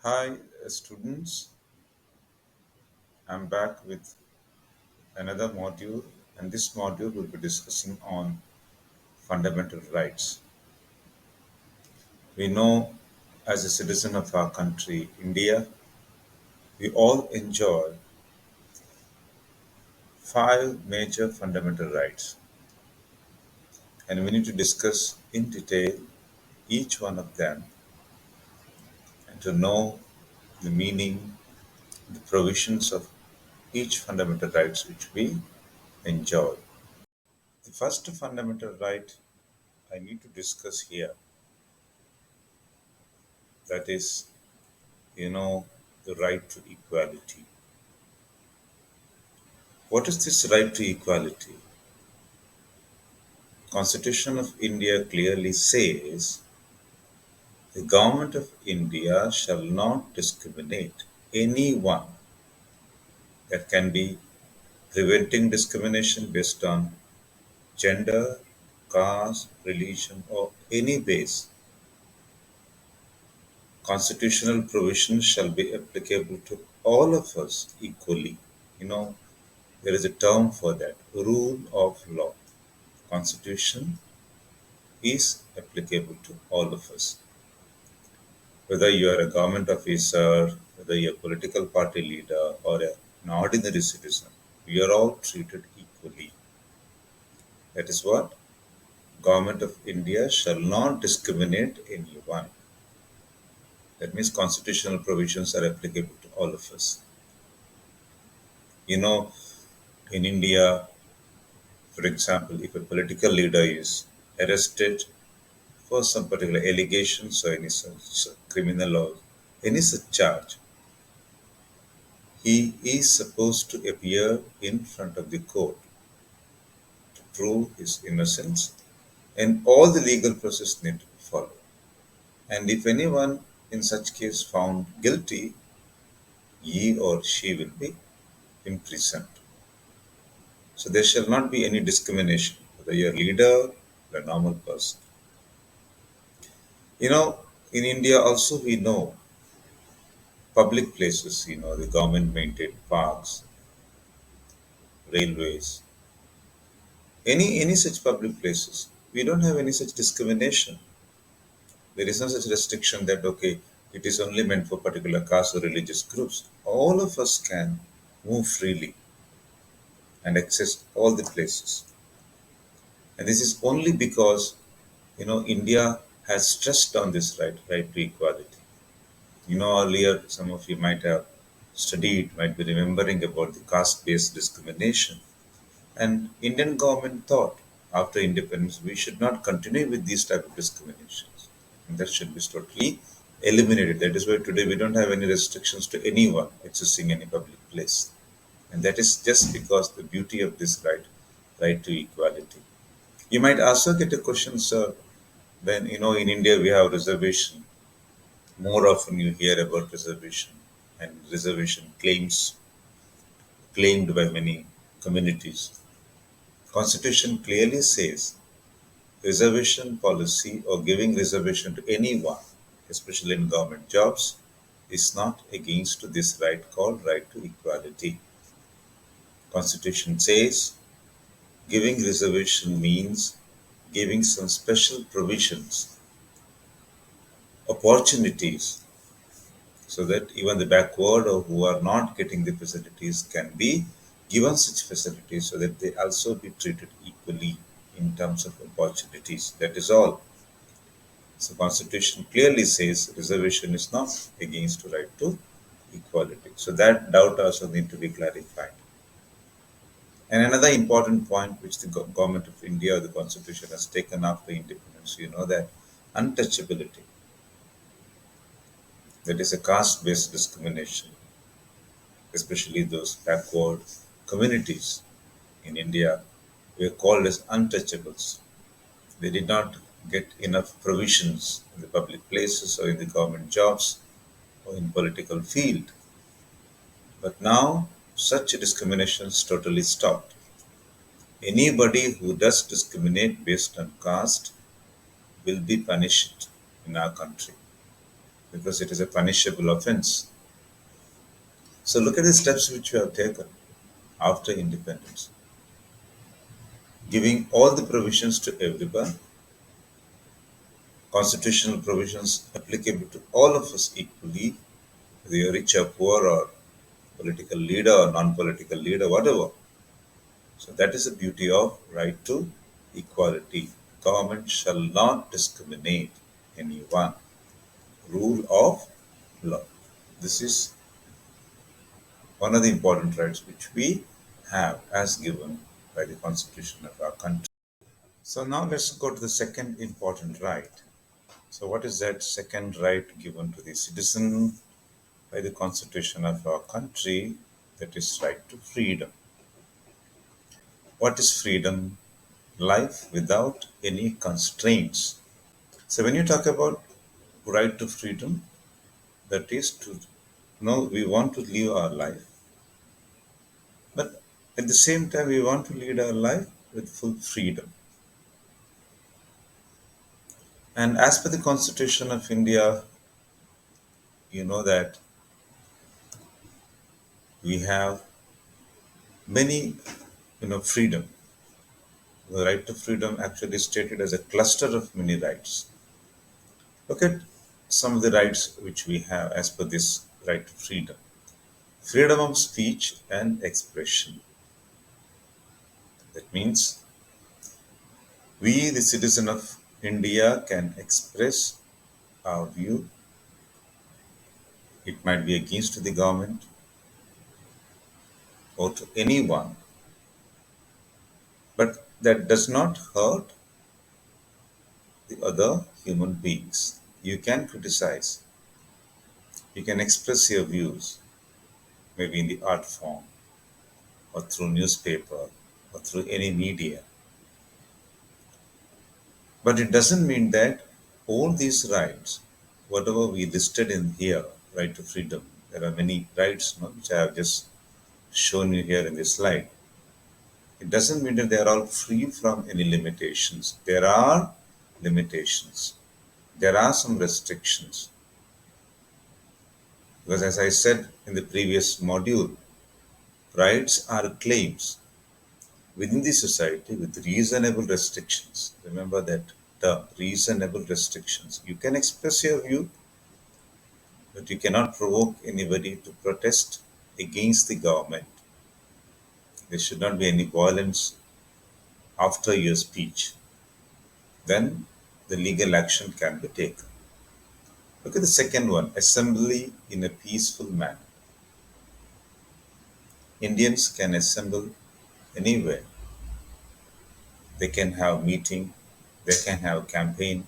Hi, students. I'm back with another module, and this module will be discussing on fundamental rights. We know, as a citizen of our country, India, we all enjoy five major fundamental rights, and we need to discuss in detail each one of them and to know the meaning, the provisions of each fundamental rights which we enjoy. The first fundamental right I need to discuss here, that is the right to equality. What is this right to equality? Constitution of India clearly says the government of India shall not discriminate anyone. That can be preventing discrimination based on gender, caste, religion, or any base. Constitutional provisions shall be applicable to all of us equally. You know, there is a term for that, rule of law. Constitution is applicable to all of us. Whether you are a government officer, whether you're a political party leader, or an ordinary citizen, we are all treated equally. That is what Government of India shall not discriminate anyone. That means constitutional provisions are applicable to all of us. You know, in India, for example, if a political leader is arrested for some particular allegations or any such criminal or any such charge, he is supposed to appear in front of the court to prove his innocence, and all the legal process need to be followed. And if anyone in such case found guilty, he or she will be imprisoned. So there shall not be any discrimination, whether you're a leader or a normal person. You know, in India also we know public places, the government maintained parks, railways, any such public places. We don't have any such discrimination. There is no such restriction that, okay, it is only meant for particular caste or religious groups. All of us can move freely and access all the places. And this is only because, India has stressed on this right to equality. Earlier, some of you might have studied, might be remembering about the caste-based discrimination. And Indian government thought after independence we should not continue with these type of discriminations. And that should be totally eliminated. That is why today we don't have any restrictions to anyone accessing any public place. And that is just because the beauty of this right to equality. You might also get a question, sir, when in India we have reservation. More often you hear about reservation and reservation claimed by many communities. Constitution clearly says reservation policy or giving reservation to anyone, especially in government jobs, is not against this right called right to equality. Constitution says giving reservation means giving some special provisions, opportunities, so that even the backward or who are not getting the facilities can be given such facilities so that they also be treated equally in terms of opportunities. That is all. So Constitution clearly says reservation is not against right to equality. So that doubt also need to be clarified. And another important point which the government of India or the Constitution has taken after independence, that untouchability, that is a caste-based discrimination, especially those backward communities in India were called as untouchables. They did not get enough provisions in the public places or in the government jobs or in political field. But now such discrimination is totally stopped. Anybody who does discriminate based on caste will be punished in our country. because it is a punishable offense. So look at the steps which we have taken after independence, giving all the provisions to everyone, constitutional provisions applicable to all of us equally, whether you're rich or poor or political leader or non-political leader, whatever. So that is the beauty of right to equality. Government shall not discriminate anyone. Rule of law. This is one of the important rights which we have as given by the constitution of our country. So now let's go to the second important right. So what is that second right given to the citizen by the constitution of our country? That is right to freedom. What is freedom? Life without any constraints. So when you talk about right to freedom, that is to know we want to live our life, but at the same time we want to lead our life with full freedom. And as per the Constitution of India, you know that we have many, freedom. The right to freedom actually is stated as a cluster of many rights. Look at some of the rights which we have as per this right to freedom. Freedom of speech and expression. That means we, the citizen of India, can express our view. It might be against the government or to anyone, but that does not hurt the other human beings. You can criticize, you can express your views, maybe in the art form or through newspaper or through any media. But it doesn't mean that all these rights, whatever we listed in here, right to freedom, there are many rights, which I have just shown you here in this slide. It doesn't mean that they are all free from any limitations. There are limitations. There are some restrictions. Because as I said in the previous module, rights are claims within the society with reasonable restrictions. Remember that term, reasonable restrictions. You can express your view, but you cannot provoke anybody to protest against the government. There should not be any violence after your speech. Then the legal action can be taken. Look at the second one, assembly in a peaceful manner. Indians can assemble anywhere. They can have meeting, they can have campaign,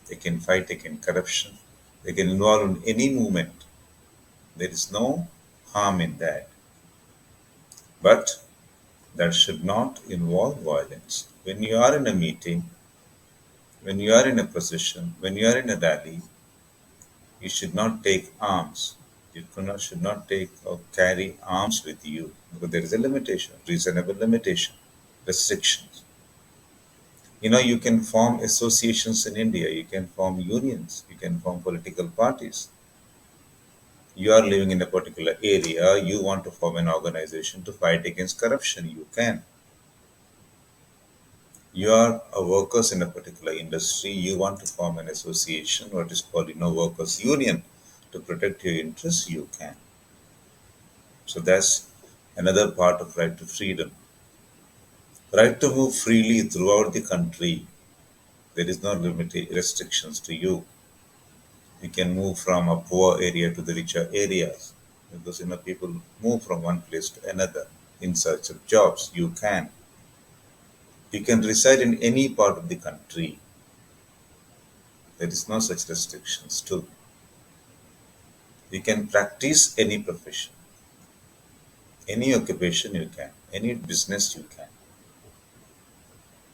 they can fight against corruption, they can involve in any movement. There is no harm in that. But that should not involve violence. When you are in a meeting, when you are in a procession, when you are in a rally, you should not take arms. Should not take or carry arms with you because there is a limitation, reasonable limitation, restrictions. You can form associations in India, you can form unions, you can form political parties. You are living in a particular area, you want to form an organization to fight against corruption, you can. You are a workers in a particular industry, you want to form an association, what is called, workers union to protect your interests, you can. So that's another part of right to freedom. Right to move freely throughout the country. There is no restrictions to you. You can move from a poor area to the richer areas because people move from one place to another in search of jobs. You can. You can reside in any part of the country. There is no such restrictions too. You can practice any profession, any occupation you can, any business you can.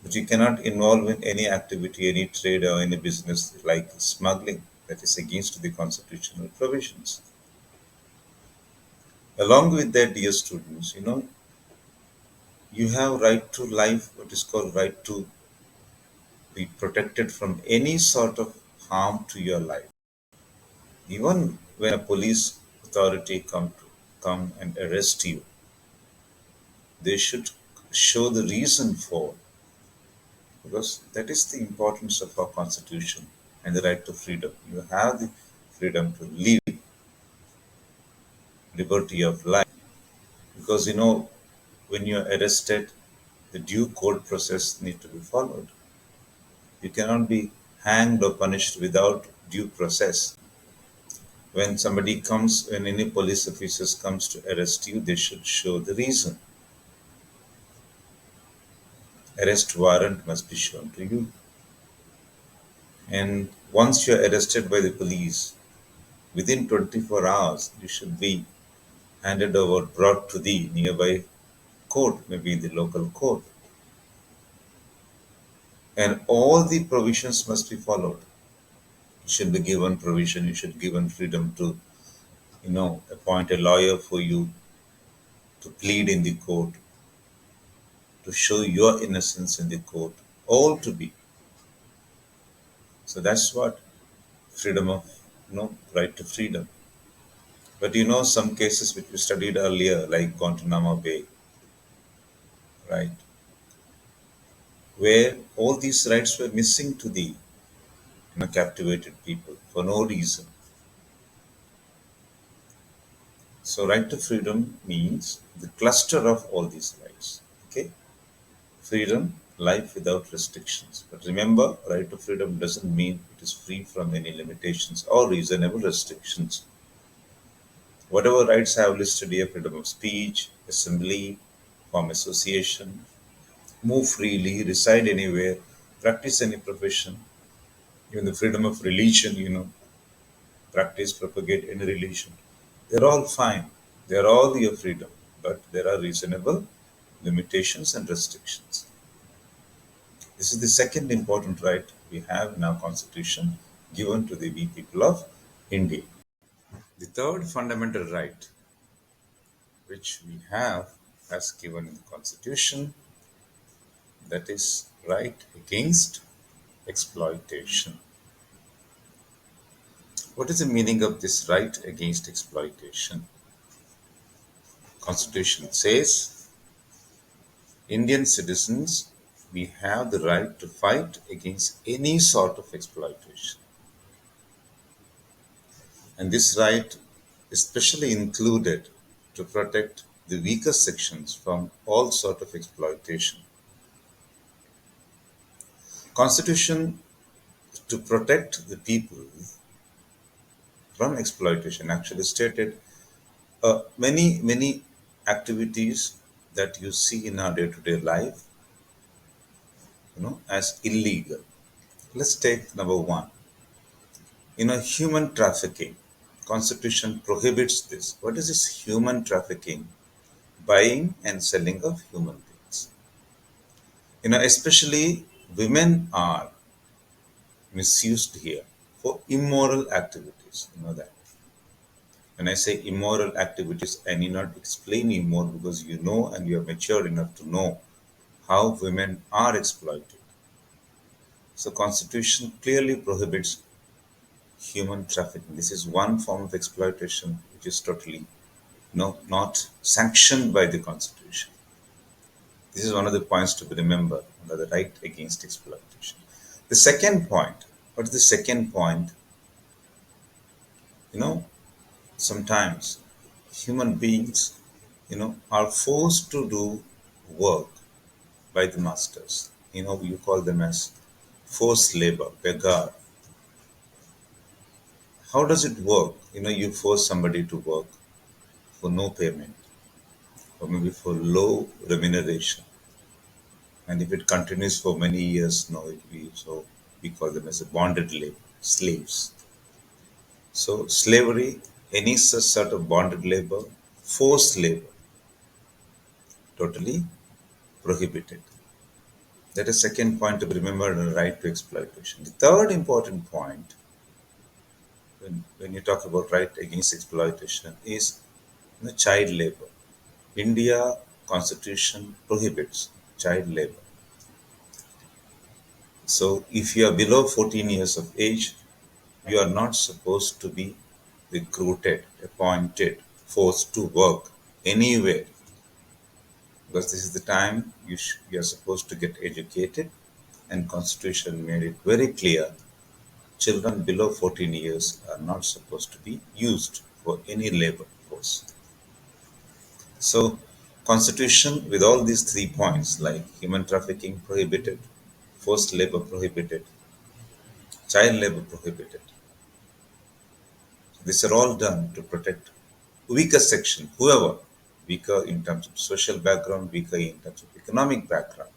But you cannot involve in any activity, any trade or any business like smuggling. That is against the constitutional provisions. Along with that, dear students, you have right to life, what is called right to be protected from any sort of harm to your life. Even when a police authority come and arrest you, they should show the reason for, because that is the importance of our constitution and the right to freedom. You have the freedom to live, liberty of life. Because when you're arrested, the due court process need to be followed. You cannot be hanged or punished without due process. When any police officers comes to arrest you, they should show the reason. Arrest warrant must be shown to you. And once you're arrested by the police, within 24 hours, you should be handed over, brought to the nearby court, maybe the local court. And all the provisions must be followed. You should be given provision, you should be given freedom to, appoint a lawyer for you to plead in the court, to show your innocence in the court, all to be. So that's what freedom of, right to freedom. But some cases which we studied earlier, like Guantanamo Bay, right, where all these rights were missing to the captivated people for no reason. So right to freedom means the cluster of all these rights. Okay, freedom, life without restrictions. But remember, right to freedom doesn't mean it is free from any limitations or reasonable restrictions. Whatever rights I have listed here: freedom of speech, assembly, form association, move freely, reside anywhere, practice any profession, even the freedom of religion, practice, propagate any religion. They're all fine. They're all your freedom, but there are reasonable limitations and restrictions. This is the second important right we have in our constitution given to the we people of India. The third fundamental right which we have as given in the constitution, that is right against exploitation. What is the meaning of this right against exploitation? Constitution says Indian citizens, we have the right to fight against any sort of exploitation. And this right is specially included to protect the weaker sections from all sort of exploitation. Constitution, to protect the people from exploitation, actually stated many activities that you see in our day-to-day life, as illegal. Let's take number one. Human trafficking. Constitution prohibits this. What is this human trafficking? Buying and selling of human beings. Especially women are misused here for immoral activities. You know that. When I say immoral activities, I need not explain you more, because you know and you are mature enough to know how women are exploited. So Constitution clearly prohibits human trafficking. This is one form of exploitation which is totally not sanctioned by the Constitution. This is one of the points to be remembered under the right against exploitation. The second point, what is the second point? You know, Sometimes human beings, are forced to do work by the masters. You call them as forced labor, beggar. How does it work? You force somebody to work for no payment, or maybe for low remuneration. And if it continues for many years, no, we call them as a bonded labor, slaves. So slavery, any such sort of bonded labor, forced labor, totally prohibited. That is second point to be remembered in the right to exploitation. The third important point when you talk about right against exploitation is child labor. India Constitution prohibits child labor. So if you are below 14 years of age, you are not supposed to be recruited, appointed, forced to work anywhere, because this is the time you are supposed to get educated, and Constitution made it very clear children below 14 years are not supposed to be used for any labor force. So, Constitution with all these 3 points like human trafficking prohibited, forced labor prohibited, child labor prohibited. These are all done to protect weaker section, whoever weaker in terms of social background, weaker in terms of economic background.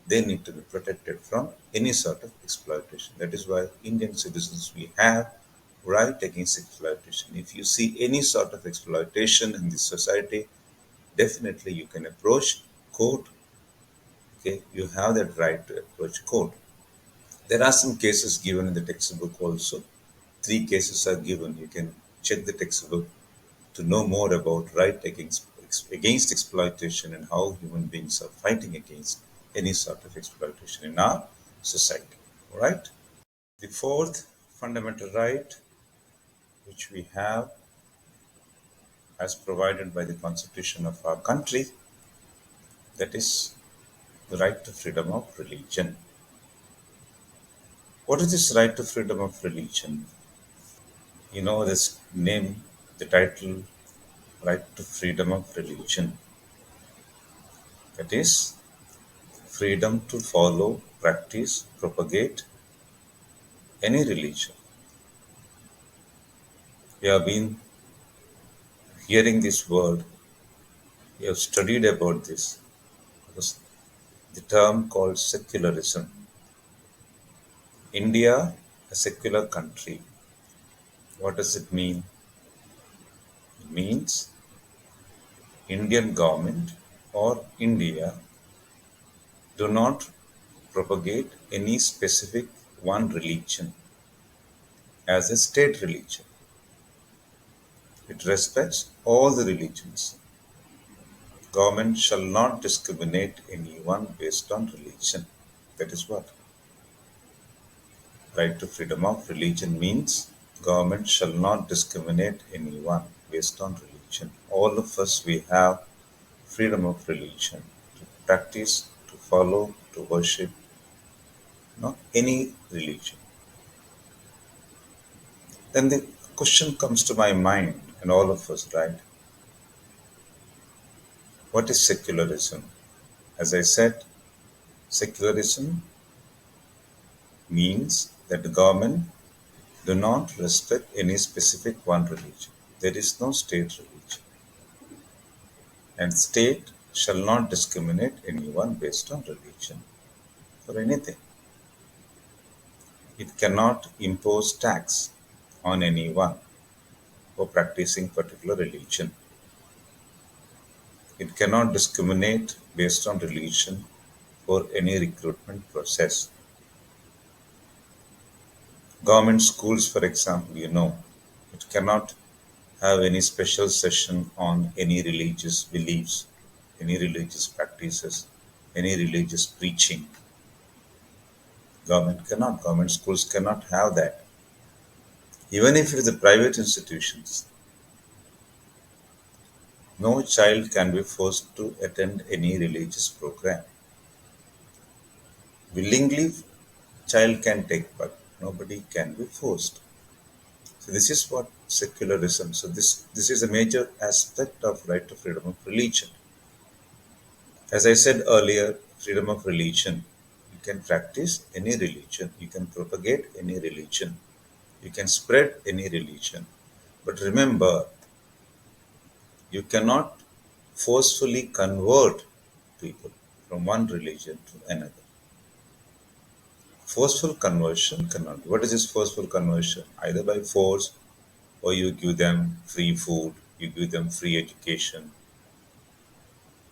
They need to be protected from any sort of exploitation. That is why Indian citizens we have right against exploitation. If you see any sort of exploitation in this society, definitely you can approach court. Okay, you have that right to approach court. There are some cases given in the textbook also. 3 cases are given. You can check the textbook to know more about right against exploitation and how human beings are fighting against any sort of exploitation in our society. All right. The fourth fundamental right, which we have as provided by the Constitution of our country, that is the right to freedom of religion. What is this right to freedom of religion? You know this name, the title, right to freedom of religion. That is freedom to follow, practice, propagate any religion. You have been hearing this word, you have studied about this, because the term called secularism. India, a secular country. What does it mean? It means Indian government or India do not propagate any specific one religion as a state religion. It respects all the religions. Government shall not discriminate anyone based on religion. That is what right to freedom of religion means. Government shall not discriminate anyone based on religion. All of us we have freedom of religion to practice, to follow, to worship, not any religion. Then the question comes to my mind and all of us, right? What is secularism? As I said, secularism means that the government do not respect any specific one religion. There is no state religion. And state shall not discriminate anyone based on religion for anything. It cannot impose tax on anyone for practicing particular religion. It cannot discriminate based on religion for any recruitment process. Government schools, for example, it cannot have any special session on any religious beliefs, any religious practices, any religious preaching. Government schools cannot have that. Even if it is a private institutions, no child can be forced to attend any religious program. Willingly, child can take part. Nobody can be forced. So this is what secularism. So this is a major aspect of right to freedom of religion. As I said earlier, freedom of religion. You can practice any religion. You can propagate any religion. You can spread any religion. But remember, you cannot forcefully convert people from one religion to another. Forceful conversion cannot. What is this forceful conversion? Either by force, or you give them free food, you give them free education,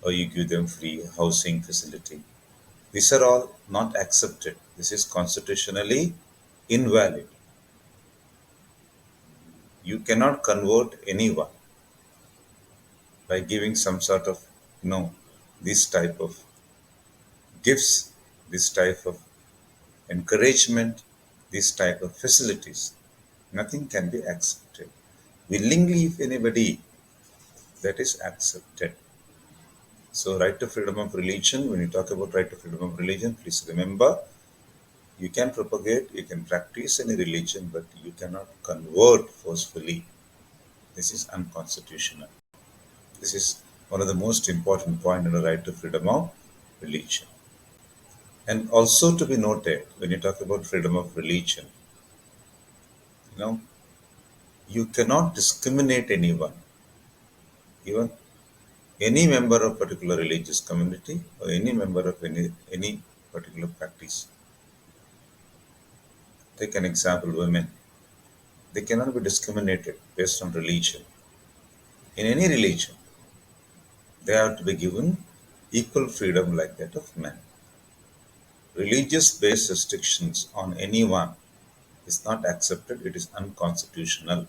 or you give them free housing facility. These are all not accepted. This is constitutionally invalid. You cannot convert anyone by giving some sort of, this type of gifts, this type of encouragement, this type of facilities. Nothing can be accepted. willingly if anybody that is accepted. So right to freedom of religion, when you talk about right to freedom of religion, please remember you can propagate, you can practice any religion, but you cannot convert forcefully. This is unconstitutional. This is one of the most important point in the right to freedom of religion. And also to be noted, when you talk about freedom of religion, you know, you cannot discriminate anyone, even any member of particular religious community or any member of any particular practice. Take an example, women. They cannot be discriminated based on religion. In any religion, they have to be given equal freedom like that of men. Religious based restrictions on anyone is not accepted, it is unconstitutional.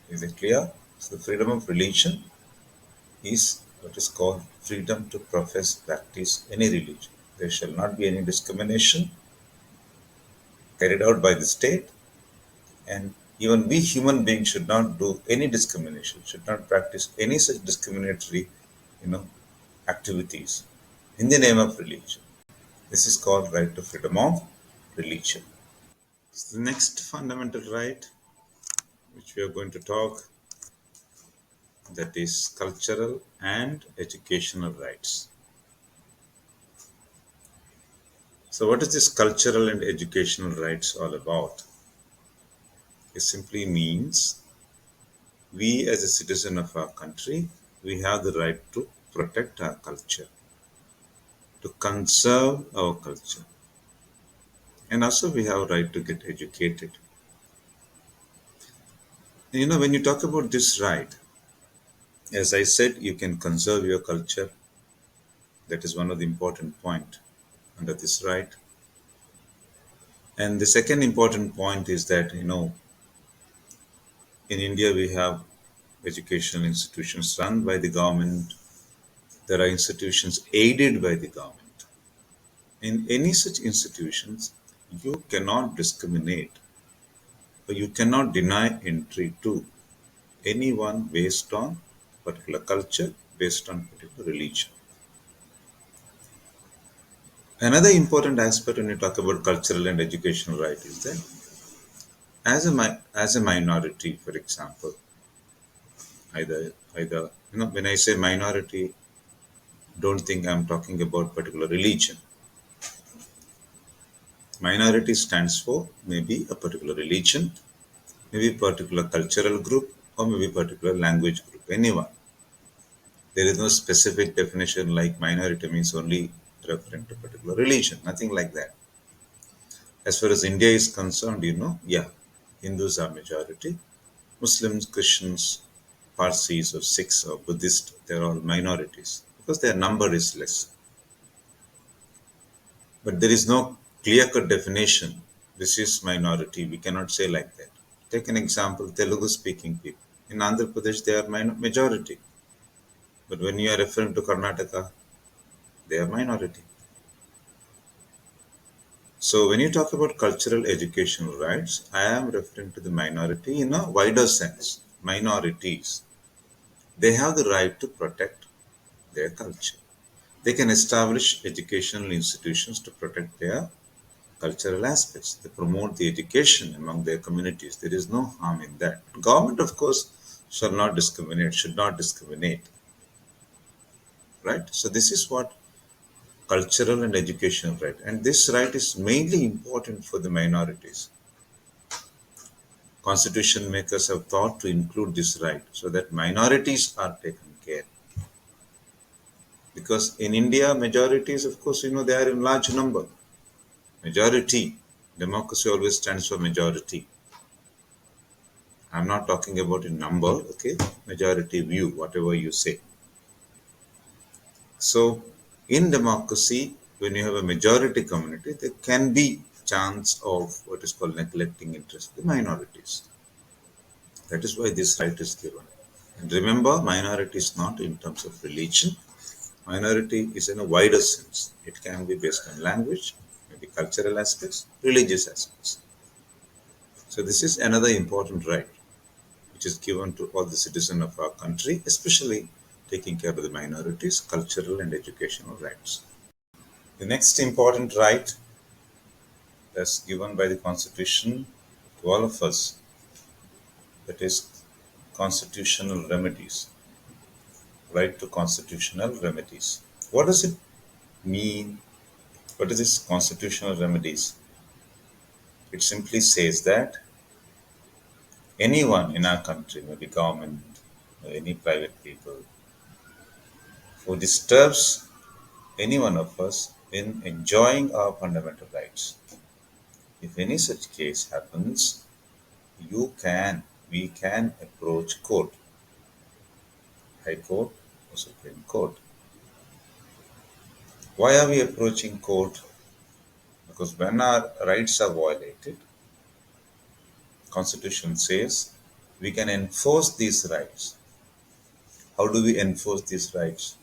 Is it clear? So, the freedom of religion is what is called freedom to profess, practice any religion. There shall not be any discrimination carried out by the state, and even we human beings should not do any discrimination, should not practice any such discriminatory, you know, activities in the name of religion. This is called right to freedom of religion. So the next fundamental right which we are going to talk, that is cultural and educational rights. So what is this cultural and educational rights all about? It simply means we as a citizen of our country, we have the right to protect our culture, to conserve our culture, and also we have a right to get educated. You know, when you talk about this right, as I said, you can conserve your culture. That is one of the important point under this right. And the second important point is that, you know, in India we have educational institutions run by the government. There are institutions aided by the government. In any such institutions, you cannot discriminate or you cannot deny entry to anyone based on particular culture, based on particular religion. Another important aspect when you talk about cultural and educational right is that as a minority, for example, either you know, when I say minority, don't think I'm talking about particular religion. Minority stands for maybe a particular religion, maybe particular cultural group, or maybe particular language group. Anyone. There is no specific definition like minority means only referring to particular religion. Nothing like that. As far as India is concerned, you know, yeah, Hindus are majority. Muslims, Christians, Parsis or Sikhs or Buddhists, they're all minorities because their number is less. But there is no clear-cut definition. This is minority. We cannot say like that. Take an example, Telugu-speaking people. In Andhra Pradesh, they are majority. But when you are referring to Karnataka, they are minority. So when you talk about cultural educational rights, I am referring to the minority in a wider sense. Minorities. They have the right to protect their culture. They can establish educational institutions to protect their cultural aspects. They promote the education among their communities. There is no harm in that. Government, of course, shall not discriminate, should not discriminate. Right? So this is what cultural and educational right. And this right is mainly important for the minorities. Constitution makers have thought to include this right so that minorities are taken care. Because in India, majorities, of course, you know, they are in large number. Majority. Democracy always stands for majority. I'm not talking about a number, okay? Majority view, whatever you say. So, in democracy, when you have a majority community, there can be chance of what is called neglecting interest of the minorities. That is why this right is given. And remember, minority is not in terms of religion. Minority is in a wider sense. It can be based on language, maybe cultural aspects, religious aspects. So this is another important right which is given to all the citizens of our country, especially taking care of the minorities, cultural and educational rights. The next important right that's given by the Constitution to all of us, that is constitutional remedies, right to constitutional remedies. What does it mean? What is this constitutional remedies? It simply says that anyone in our country, maybe government or any private people, who disturbs any one of us in enjoying our fundamental rights, if any such case happens, we can approach court, High Court or Supreme Court. Why are we approaching court? Because when our rights are violated, Constitution says we can enforce these rights. How do we enforce these rights?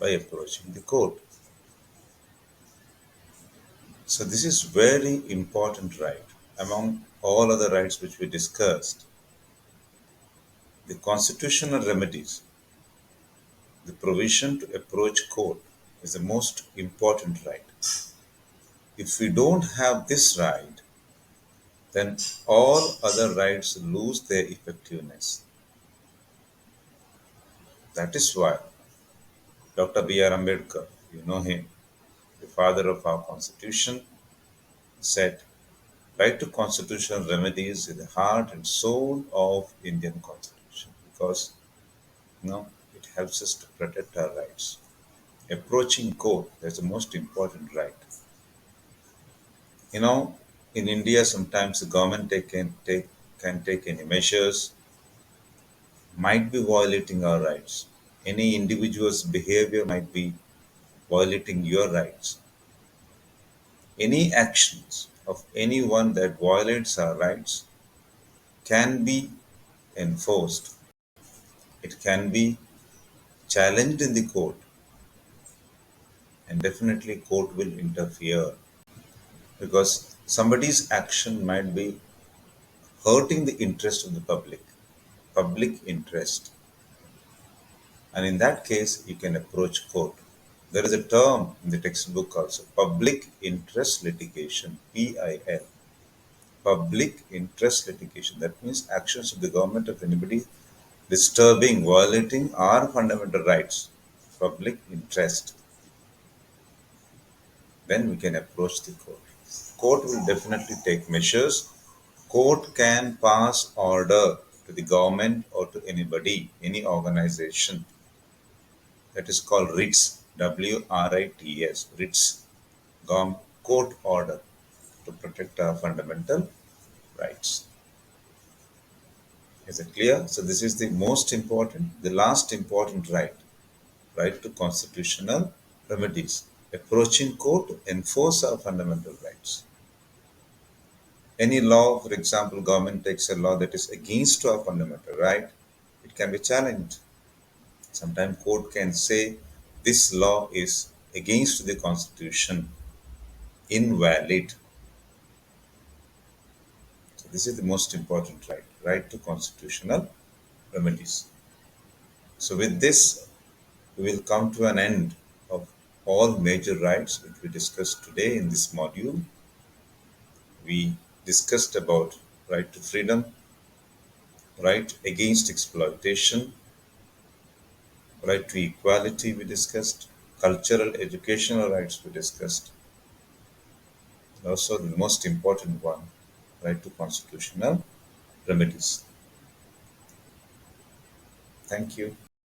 By approaching the court. So this is very important right. Among all other rights which we discussed, the constitutional remedies, the provision to approach court is the most important right. If we don't have this right, then all other rights lose their effectiveness. That is why Dr. B.R. Ambedkar, you know him, the father of our constitution, said, right to constitutional remedies is the heart and soul of Indian constitution because it helps us to protect our rights. Approaching court, that's the most important right. You know, in India, sometimes the government can take any measures, might be violating our rights. Any individual's behavior might be violating your rights. Any actions of anyone that violates our rights can be enforced. It can be challenged in the court, and definitely court will interfere because somebody's action might be hurting the interest of the public interest, and in that case you can approach court. There is a term in the textbook also, public interest litigation, PIL. Public interest litigation. That means actions of the government of anybody disturbing, violating our fundamental rights, public interest. Then we can approach the court. Court will definitely take measures. Court can pass order to the government or to anybody, any organization. That is called writs, WRITS, writs, court order to protect our fundamental rights. Is it clear? So this is the most important, the last important right, right to constitutional remedies. Approaching court to enforce our fundamental rights. Any law, for example, government takes a law that is against our fundamental right, it can be challenged. Sometimes court can say this law is against the constitution, invalid. So this is the most important right, right to constitutional remedies. So with this, we will come to an end of all major rights which we discussed today in this module. We discussed about right to freedom, right against exploitation, right to equality we discussed, cultural educational rights we discussed, and also the most important one, right to constitutional remedies. Thank you.